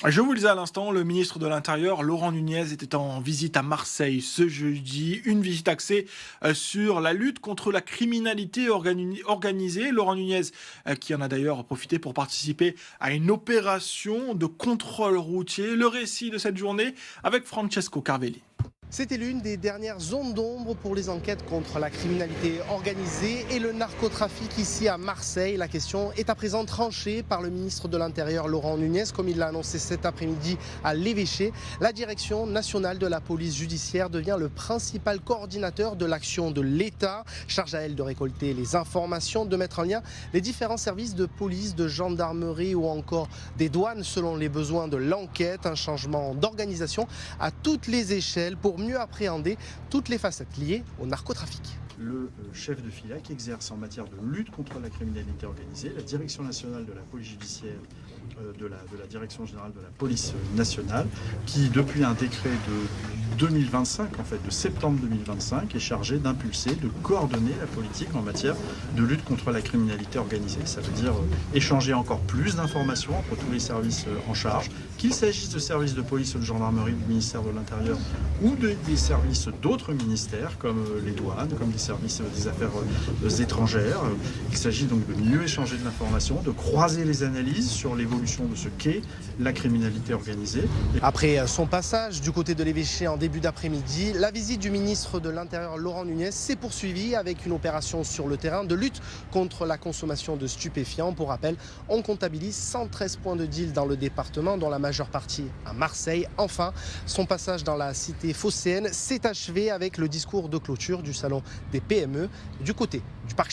Je vous le disais à l'instant, le ministre de l'Intérieur, Laurent Nunez, était en visite à Marseille ce jeudi. Une visite axée sur la lutte contre la criminalité organisée. Laurent Nunez, qui en a d'ailleurs profité pour participer à une opération de contrôle routier. Le récit de cette journée avec Francesco Carvelli. C'était l'une des dernières zones d'ombre pour les enquêtes contre la criminalité organisée et le narcotrafic ici à Marseille. La question est à présent tranchée par le ministre de l'Intérieur Laurent Nunez, comme il l'a annoncé cet après-midi à l'évêché. La direction nationale de la police judiciaire devient le principal coordinateur de l'action de l'État. Charge à elle de récolter les informations, de mettre en lien les différents services de police, de gendarmerie ou encore des douanes selon les besoins de l'enquête. Un changement d'organisation à toutes les échelles pour mieux appréhender toutes les facettes liées au narcotrafic. Le chef de fila qui exerce en matière de lutte contre la criminalité organisée, la direction nationale de la police judiciaire, de la direction générale de la police nationale, qui depuis un décret de 2025, en fait de septembre 2025, est chargé d'impulser, de coordonner la politique en matière de lutte contre la criminalité organisée. Ça veut dire échanger encore plus d'informations entre tous les services en charge, qu'il s'agisse de services de police ou de gendarmerie du ministère de l'Intérieur ou des services d'autres ministères comme les douanes, comme les services des affaires étrangères. Il s'agit donc de mieux échanger de l'information, de croiser les analyses sur l'évolution de ce qu'est la criminalité organisée. Après son passage du côté de l'évêché en début d'après-midi, la visite du ministre de l'Intérieur Laurent Nunez s'est poursuivie avec une opération sur le terrain de lutte contre la consommation de stupéfiants. Pour rappel, on comptabilise 113 points de deal dans le département, dont la majeure partie à Marseille. Enfin, son passage dans la cité phocéenne s'est achevé avec le discours de clôture du salon des PME du côté du parc.